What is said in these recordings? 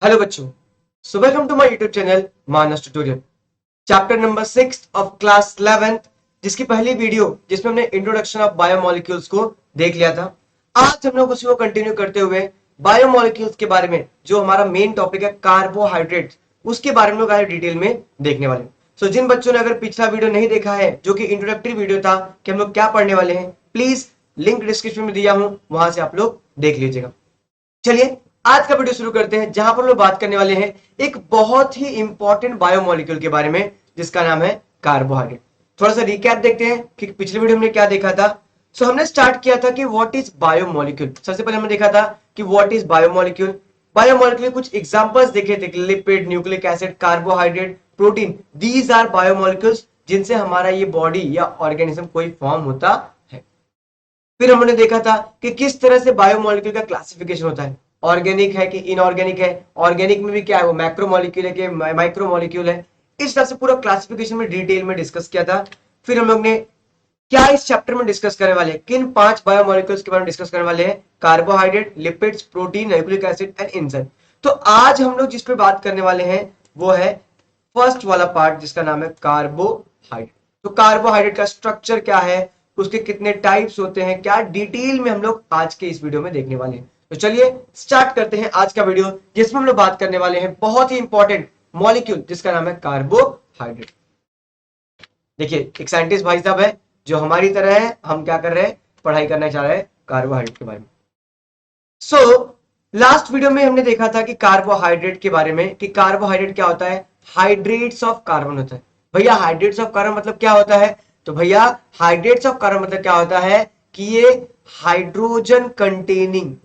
Hello बच्चों, so welcome to my YouTube channel Manas tutorial. Chapter number 6 of class 11, जिसकी पहली video जिसमें हमने इंट्रोडक्शन ऑफ बायोमोलिक्यूल्स को देख लिया था। आज हम लोग उसी को कंटिन्यू करते हुए बायोमोलिक्यूल्स के बारे में, जो हमारा मेन टॉपिक है कार्बोहाइड्रेट, उसके बारे में लोग आज डिटेल में देखने वाले। सो जिन बच्चों ने अगर पिछला वीडियो नहीं देखा है, जो कि इंट्रोडक्टरी वीडियो था कि हम लोग क्या पढ़ने वाले हैं, प्लीज लिंक डिस्क्रिप्शन में दिया हूं, वहां से आप लोग देख लीजिएगा। चलिए आज का वीडियो शुरू करते हैं, जहां पर लोग बात करने वाले हैं एक बहुत ही इंपॉर्टेंट बायोमोलिक्यूल के बारे में, जिसका नाम है कार्बोहाइड्रेट। थोड़ा सा रिकैप देखते हैं कि पिछले वीडियो में हमने क्या देखा था। सो हमने स्टार्ट किया था कि व्हाट इज बायोमोलिक्यूल। सबसे पहले हमने देखा था कि व्हाट इज बायोमोलिक्यूल। बायोमोलिक्यूल कुछ एग्जांपल्स देखे थे, lipid, nucleic acid, carbohydrate, protein. These are biomolecules जिनसे हमारा ये बॉडी या ऑर्गेनिज्म कोई फॉर्म होता है। फिर हमने देखा था कि किस तरह से बायोमोलिक्यूल का क्लासिफिकेशन होता है, ऑर्गेनिक है कि इनऑर्गेनिक है, ऑर्गेनिक में भी क्या है, वो मैक्रोमोलिक्यूल है कि माइक्रोमोलिक्यूल है। इस तरह से पूरा क्लासिफिकेशन में डिटेल में डिस्कस किया था। फिर हम लोग ने क्या इस चैप्टर में डिस्कस करने वाले हैं, किन 5 बायोमोलिक्यूल्स के बारे में डिस्कस करने वाले हैं, carbohydrate, lipids, protein, nucleic acid and enzyme. तो आज हम लोग जिस पे बात करने वाले हैं वो है फर्स्ट वाला पार्ट, जिसका नाम है कार्बोहाइड्रेट। तो कार्बोहाइड्रेट का स्ट्रक्चर क्या है, उसके कितने टाइप्स होते हैं, क्या डिटेल में हम लोग आज के इस वीडियो में देखने वाले हैं। तो चलिए स्टार्ट करते हैं आज का वीडियो, जिसमें हम लोग बात करने वाले हैं बहुत ही इंपॉर्टेंट मॉलिक्यूल, जिसका नाम है कार्बोहाइड्रेट। देखिए, एक साइंटिस्ट भाई साहब है जो हमारी तरह है, हम क्या कर रहे हैं, पढ़ाई करना चाह रहे हैं कार्बोहाइड्रेट के बारे में। सो लास्ट वीडियो में हमने देखा था कि कार्बोहाइड्रेट के बारे में, कि कार्बोहाइड्रेट क्या होता है, हाइड्रेट्स ऑफ कार्बन होता है। भैया हाइड्रेट्स ऑफ कार्बन मतलब क्या होता है, तो भैया हाइड्रेट्स ऑफ कार्बन मतलब क्या होता है कि ये hydrogen containing,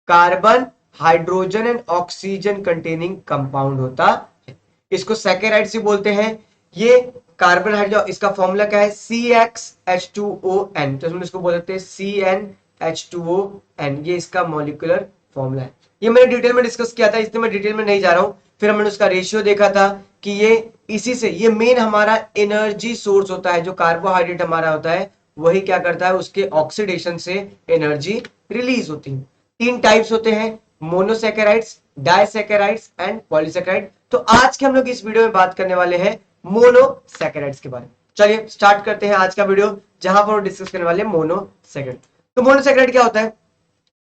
carbon, hydrogen and oxygen containing compound होता है। इसको सैकेराइड्स भी बोलते हैं। ये कार्बन हाइड्रोजन, इसका फॉर्मूला क्या है, CxH2ON, तो हम इसको बोलते हैं CnH2ON। ये इसका मॉलिक्यूलर फॉर्मूला है। ये मैंने डिटेल में डिस्कस किया था, इसलिए मैं डिटेल में नहीं जा रहा हूं। फिर हमने उसका रेशियो देखा था कि ये इसी से, ये मेन हमारा एनर्जी सोर्स होता है। जो कार्बोहाइड्रेट हमारा होता है वही क्या करता है, उसके ऑक्सीडेशन से एनर्जी रिलीज होती है। 3 टाइप्स होते हैं, मोनोसैकेराइड्स, डाइसैकेराइड्स एंड पॉलीसैकेराइड। तो आज के हम लोग इस वीडियो में बात करने वाले हैं मोनोसैकेराइड्स के बारे में। चलिए स्टार्ट करते हैं आज का वीडियो, जहां पर डिस्कस करने वाले हैं मोनोसैकेराइड। तो मोनोसैकेराइड क्या होता है,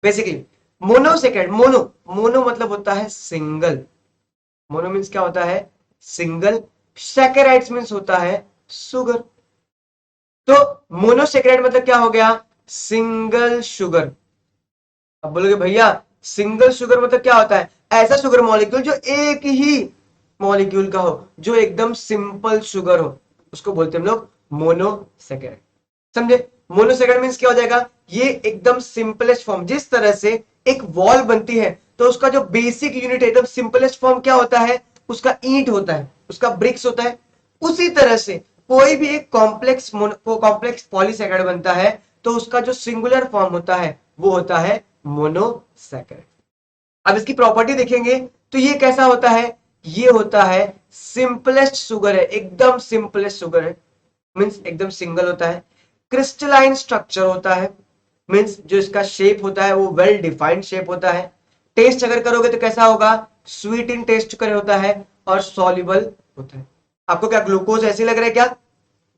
बेसिकली मोनोसैकेराइड, मोनो, मोनो मतलब होता है सिंगल। मोनो मीन्स क्या होता है, सिंगल। सैकेराइड्स मीन्स होता है शुगर। तो मोनोसैकेराइड मतलब क्या हो गया, सिंगल शुगर। अब बोलोगे भैया सिंगल शुगर मतलब क्या होता है, ऐसा शुगर मॉलिक्यूल जो एक ही मॉलिक्यूल का हो, जो एकदम सिंपल शुगर हो, उसको बोलते हैं हम लोग मोनोसैकेराइड। समझे, मोनोसैकेराइड मींस क्या हो जाएगा, ये एकदम सिंपलेस्ट फॉर्म। जिस तरह से एक वॉल बनती है तो उसका जो बेसिक यूनिट है, एकदम सिंपलेस्ट फॉर्म क्या होता है, उसका ईंट होता है, उसका ब्रिक्स होता है। उसी तरह से कोई भी एक कॉम्प्लेक्स पॉलीसैकेराइड बनता है तो उसका जो सिंगुलर फॉर्म होता है वो होता है मोनोसैकेराइड। अब इसकी प्रॉपर्टी देखेंगे तो ये कैसा होता है, ये होता है सिंपलेस्ट शुगर है, एकदम सिंपलेस्ट शुगर है, मींस एकदम सिंगल होता है। क्रिस्टलाइन स्ट्रक्चर होता है, मींस जो इसका शेप होता है वो वेल डिफाइंड शेप होता है। टेस्ट अगर करोगे तो कैसा होगा, स्वीट इन टेस्ट कर होता है और सॉल्युबल होता है। आपको क्या ग्लूकोज ऐसे लग रहा है क्या,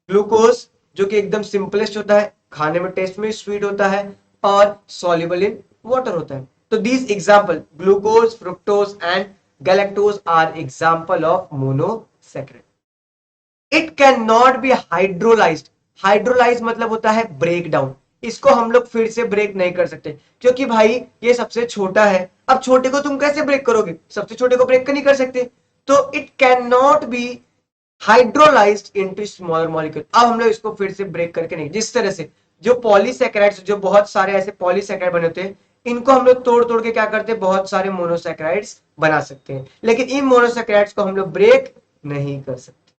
ग्लूकोज जो कि एकदम सिंपलेस्ट होता है, खाने में टेस्ट में स्वीट होता है और सॉल्युबल इन वाटर होता है। तो these example, glucose, fructose and galactose are example of monosaccharide. It can not be hydrolysed. Hydrolyse मतलब होता है ब्रेक डाउन। इसको हम लोग फिर से ब्रेक नहीं कर सकते, क्योंकि भाई ये सबसे छोटा है। अब छोटे को तुम कैसे ब्रेक करोगे, सबसे छोटे को ब्रेक नहीं कर सकते। तो it can not be hydrolysed into smaller molecule. अब हम लोग इसको फिर से ब्रेक करके नहीं, जिस तरह से जो पॉलीसैकेराइड्स, जो बहुत सारे ऐसे पॉलीसैकेराइड बने होते हैं, इनको हम लोग तोड़ तोड़ के क्या करते हैं, बहुत सारे मोनोसैकेराइड्स बना सकते हैं। लेकिन इन मोनोसैकेराइड्स को हम लोग ब्रेक नहीं कर सकते।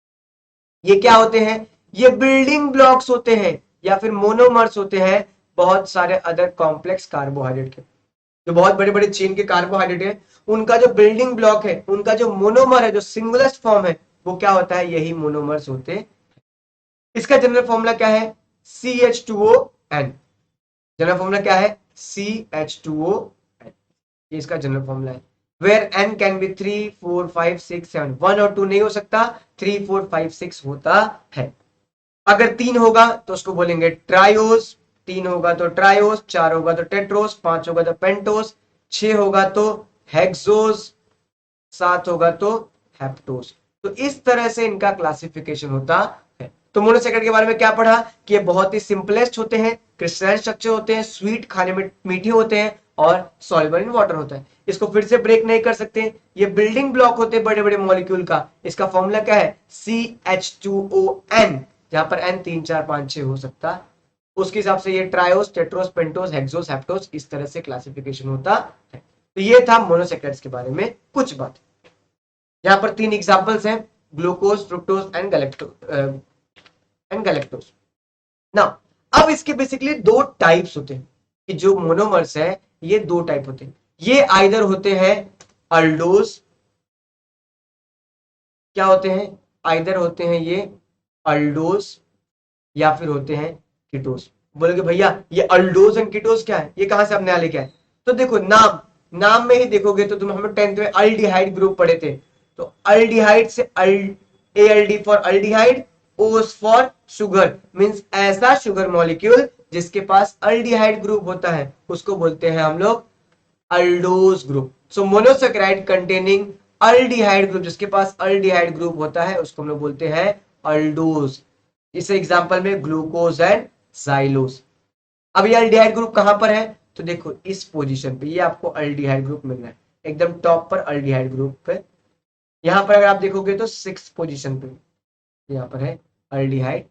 ये क्या होते हैं, ये बिल्डिंग ब्लॉक्स होते हैं या फिर मोनोमर्स होते हैं बहुत सारे अदर कॉम्प्लेक्स कार्बोहाइड्रेट के। जो बहुत बड़े बड़े चेन के कार्बोहाइड्रेट है, उनका जो बिल्डिंग ब्लॉक है, उनका जो मोनोमर है, जो सिंगलेस्ट फॉर्म है, वो क्या होता है, यही मोनोमर्स होते हैं। इसका जनरल फॉर्मूला क्या है, CH2ON। जनरल फॉर्मूला क्या है, CH2ON, ये इसका जनरल फॉर्मूला है। वेयर एन कैन बी 3 4 5 6 7, 1 और 2 नहीं हो सकता, 3 4 5 6 होता है। अगर 3 होगा तो उसको बोलेंगे ट्रायोस, 3 होगा तो ट्रायोस, 4 होगा तो टेट्रोस, 5 होगा तो पेंटोस, 6 होगा तो हेक्सोस, 7 होगा तो हेप्टोस। तो इस तरह से इनका क्लासिफिकेशन होता है। तो मोनोसेकेंड के बारे में क्या पढ़ा कि ये बहुत ही सिंपलेस्ट होते हैं, क्रिस्टलाइन स्ट्रक्चर होते हैं, स्वीट खाने में मीठे होते हैं और सॉल्युबल इन वाटर होता है। इसको फिर से ब्रेक नहीं कर सकते, ये बिल्डिंग ब्लॉक होते हैं बड़े बड़े मॉलिक्यूल का। इसका फॉर्मूला क्या है? CH2ON, जहां पर N 3 4 5 6 हो सकता है। उसके हिसाब से ये ट्रायोस, टेट्रोस, पेंटोस, हेक्सोस, हेप्टोस इस तरह से क्लासिफिकेशन होता है। तो ये था मोनोसेकेंड्स के बारे में कुछ बात। यहां पर 3 एग्जांपल्स हैं, glucose, fructose and galactose. Now अब इसके बेसिकली दो टाइप्स होते हैं कि जो मोनोमर्स है ये दो टाइप होते हैं। ये आइदर होते हैं अल्डोज, क्या होते हैं? आइदर होते हैं ये अल्डोज या फिर होते हैं कीटोस। बोलोगे भैया ये अल्डोज एंड कीटोस क्या है, ये कहां से आपने लेके आए? तो देखो नाम नाम में ही देखोगे तो तुम हम 10th में अल्डिहाइड ग्रुप पढ़े थे। तो अल्डिहाइड से ALD फॉर अल्डिहाइड, ओस फॉर शुगर, मींस ऐसा शुगर मॉलिक्यूल जिसके पास अल्डिहाइड ग्रुप होता है उसको बोलते हैं हम लोग अल्डोज ग्रुप। सो मोनोसेकेराइड कंटेनिंग अल्डिहाइड ग्रुप, जिसके पास अल्डिहाइड ग्रुप होता है उसको हम लोग बोलते हैं अल्डोज। इस एग्जांपल में ग्लूकोज एंड साइलोज। अब ये अल्डिहाइड ग्रुप कहां पर है? तो देखो इस पोजीशन पे ये आपको अल्डिहाइड ग्रुप मिल रहा है, एकदम टॉप पर अल्डिहाइड ग्रुप पे। यहां पर अगर आप देखोगे तो 6 पोजीशन पे यहां पर है अल्डिहाइड।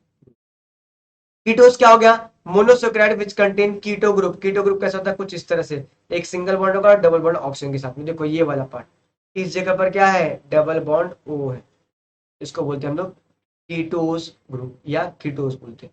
कीटोस क्या हो गया? Monosaccharide which contain keto group. Keto group कैसा होता है? कुछ इस तरह से, एक सिंगल बॉन्ड होगा डबल बॉन्ड ऑक्सीजन के साथ में। देखो ये वाला पार्ट इस जगह पर क्या है? डबल बॉन्ड O है, इसको बोलते हैं हम लोग कीटोस ग्रुप या कीटोस बोलते हैं।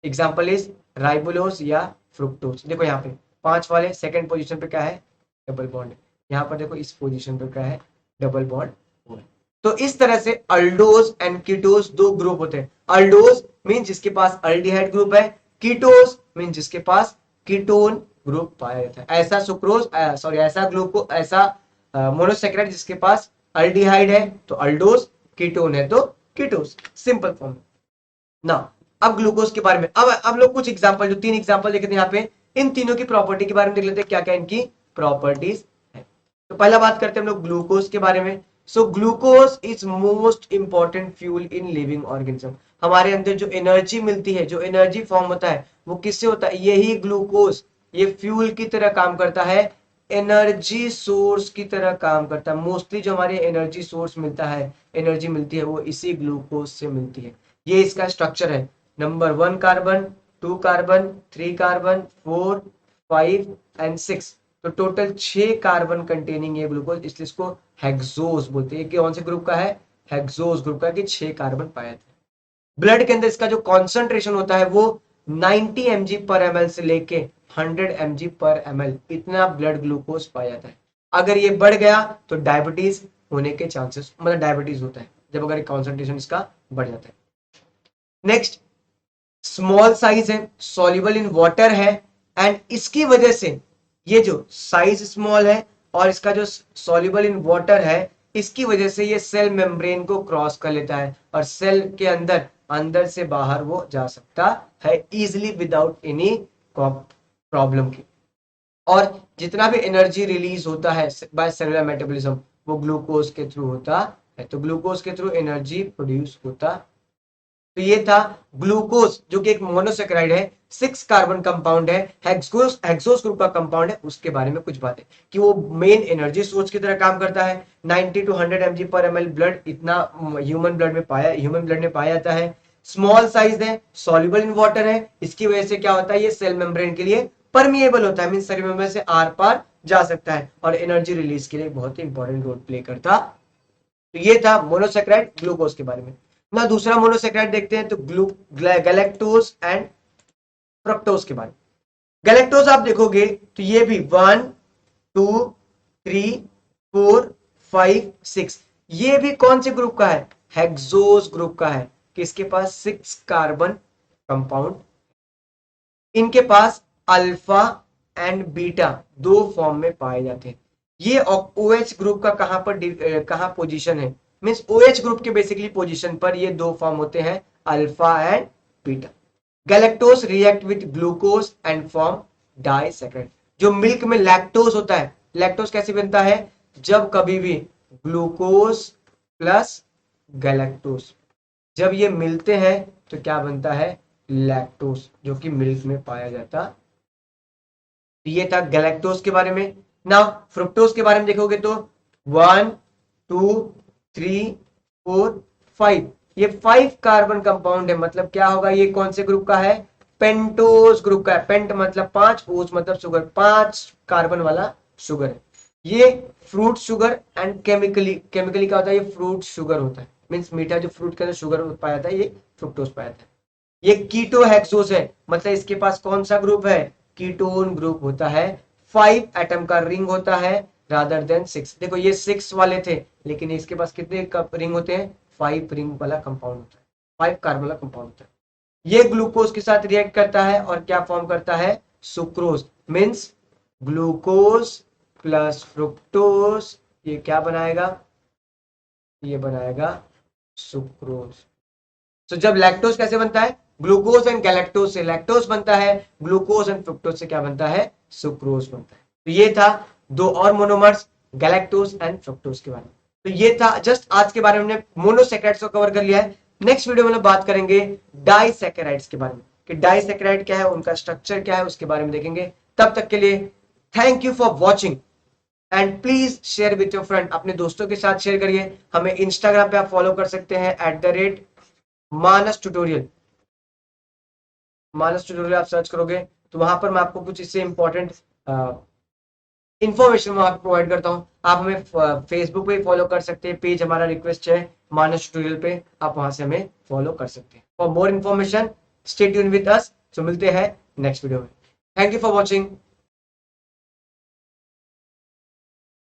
एग्जाम्पल इज राइबोलोस या फ्रुक्टोस। देखो यहाँ पे 5 वाले सेकंड पोजीशन पे क्या है? Double bond. यहाँ पर देखो इस पोजीशन पे क्या है? डबल बॉन्ड O है। तो इस तरह से अल्डोज एंड कीटोस दो ग्रुप होते हैं। अल्डोज मीन जिसके पास अल्डिहाइड ग्रुप है, कीटोस मीन जिसके पास कीटोन ग्रुप पाया जाता है। ऐसा सुक्रोज सॉरी ऐसा ग्लूको ऐसा मोनोसेकेराइड जिसके पास अल्डिहाइड है तो अल्डोज, कीटोन है तो कीटोस, सिंपल फॉर्म। ना अब ग्लूकोज के बारे में अब लोग कुछ एग्जांपल, जो 3 एग्जांपल देखे थे यहाँ पे, इन तीनों की प्रॉपर्टी के बारे में देख लेते हैं क्या क्या इनकी प्रॉपर्टीज है। तो पहला बात करते हैं हम लोग ग्लूकोज के बारे में। So glucose is most important fuel in living organism. हमारे अंदर जो एनर्जी मिलती है, जो एनर्जी फॉर्म होता है वो किससे होता है? यही ग्लूकोज, ये फ्यूल की तरह काम करता है, एनर्जी सोर्स की तरह काम करता है। मोस्टली जो हमारे एनर्जी सोर्स मिलता है, एनर्जी मिलती है वो इसी ग्लूकोज से मिलती है। ये इसका स्ट्रक्चर है, number 1 carbon, 2 carbon, 3 carbon, 4 5 and 6। तो टोटल 6 कार्बन कंटेनिंग ये ग्लूकोज, इसलिए इसको हेक्सोस बोलते हैं। कौन से ग्रुप का है? हेक्सोस ग्रुप का, कि 6 कार्बन पाया था। ब्लड के अंदर इसका जो कॉन्सेंट्रेशन होता है वो 90 mg पर ml से लेके 100 mg पर ml, इतना ब्लड ग्लूकोज पाया जाता है। अगर ये बढ़ गया तो डायबिटीज होने के चांसेस, मतलब डायबिटीज होता है जब अगर कॉन्सेंट्रेशन इसका बढ़ जाता है। नेक्स्ट, स्मॉल साइज है, सॉल्युबल इन वाटर है, एंड इसकी वजह से ये जो साइज स्मॉल है और इसका जो सॉल्युबल इन वाटर है, इसकी वजह से ये सेल मेम्ब्रेन को क्रॉस कर लेता है और सेल के अंदर अंदर से बाहर वो जा सकता है इजिली विदाउट एनी प्रॉब्लम की। और जितना भी एनर्जी रिलीज होता है बाय सेलुलर मेटाबॉलिज्म वो ग्लूकोज के थ्रू होता है। तो ग्लूकोज के थ्रू एनर्जी प्रोड्यूस होता। तो ये था ग्लूकोज जो कि एक मोनोसेकेराइड है, 6 कार्बन कंपाउंड है, हेक्सोस हेक्सोस ग्रुप का कंपाउंड है। उसके बारे में कुछ बातें कि वो मेन एनर्जी सोर्स की तरह काम करता है। 90 टू 100 mg पर ml ब्लड, इतना ह्यूमन ब्लड में पाया जाता है। स्मॉल साइज है, सॉल्युबल इन वाटर है, इसकी वजह से क्या होता है? ये सेल मेम्ब्रेन के लिए परमिएबल होता है, मीन सेल मेम्ब्रेन से आर पार जा सकता है और एनर्जी रिलीज के लिए बहुत ही इंपॉर्टेंट रोल प्ले करता। तो ये था मोनोसेकेराइड ग्लूकोज के बारे में। ना दूसरा मोनोसेकेराइड देखते हैं तो गैलेक्टोज एंड फ्रक्टोज के बारे में। गैलेक्टोज आप देखोगे तो ये भी 1 2 3 4 5 6, ये भी कौन से ग्रुप का है? हेक्सोस ग्रुप का है, कि इसके पास 6 कार्बन कंपाउंड। इनके पास अल्फा एंड बीटा दो फॉर्म में पाए जाते हैं। ये OH ग्रुप का कहाँ पोजीशन है, मींस OH ग्रुप के बेसिकली पोजीशन पर ये दो फॉर्म होते हैं, alpha and beta. Galactose react with glucose and form disaccharide. जो मिल्क में लैक्टोज होता है, लैक्टोज कैसे बनता है, जब कभी भी ग्लूकोज प्लस गैलेक्टोज जब ये मिलते हैं तो क्या बनता है, लैक्टोज, जो कि मिल्क में पाया जाता। ये था गैलेक्टोज के बारे में। नाउ फ्रुक्टोज के बारे में देखोगे तो 1 2 3 4 5, ये 5 कार्बन कंपाउंड है, मतलब क्या होगा, ये कौन से ग्रुप का है, पेंटोज ग्रुप का है। पेंट मतलब 5, ओज मतलब शुगर, 5 कार्बन वाला शुगर है। ये फ्रूट शुगर एंड केमिकली क्या होता है, ये फ्रूट शुगर होता है, मीन्स मीठा जो फ्रूट के अंदर शुगर पाया जाता है, ये फ्रुक्टोज पाया जाता है। ये कीटो हेक्सोस है, मतलब इसके पास कौन सा ग्रुप है, कीटोन ग्रुप होता है। 5 एटम का रिंग होता है रादर देन 6। देखो ये 6 वाले थे, लेकिन इसके पास कितने रिंग होते हैं, 5 रिंग वाला कंपाउंड होता है, 5 कार्बन वाला कंपाउंड होता है। ये ग्लूकोज के साथ रिएक्ट करता है और क्या फॉर्म करता है, sucrose, means glucose plus fructose, ये क्या बनाएगा, ये बनाएगा सुक्रोज। तो जब लैक्टोज कैसे बनता है, ग्लूकोज एंड गैलेक्टोज से लैक्टोज बनता है, ग्लूकोज एंड फ्रुक्टोज से क्या बनता है, सुक्रोज बनता है। तो ये था दो और मोनोमर्स, गैलेक्टोज एंड फ्रुक्टोज के बारे में। तो ये था जस्ट आज के बारे में, हमने मोनोसैकेराइड्स को कवर कर लिया है। नेक्स्ट वीडियो में हम बात करेंगे डाइसैकेराइड्स के बारे में, कि डाइसैकेराइड क्या है, उनका स्ट्रक्चर क्या है, उसके बारे में देखेंगे। तब तक के लिए thank you for watching and please share with your friend, अपने दोस्तों के साथ शेयर करिए। हमें इंस्टाग्राम पे आप फॉलो कर सकते हैं @मानस ट्यूटोरियल। मानस ट्यूटोरियल आप सर्च करोगे तो वहां पर मैं आपको कुछ इससे इंपॉर्टेंट इंफॉर्मेशन वहां प्रोवाइड करता हूं। आप हमें फेसबुक पे फॉलो कर सकते हैं, पेज हमारा रिक्वेस्ट है मानस ट्यूटोरियल पे, आप वहां से हमें फॉलो कर सकते हैं। For more information stay tune with us. तो मिलते हैं नेक्स्ट वीडियो में। Thank you for watching.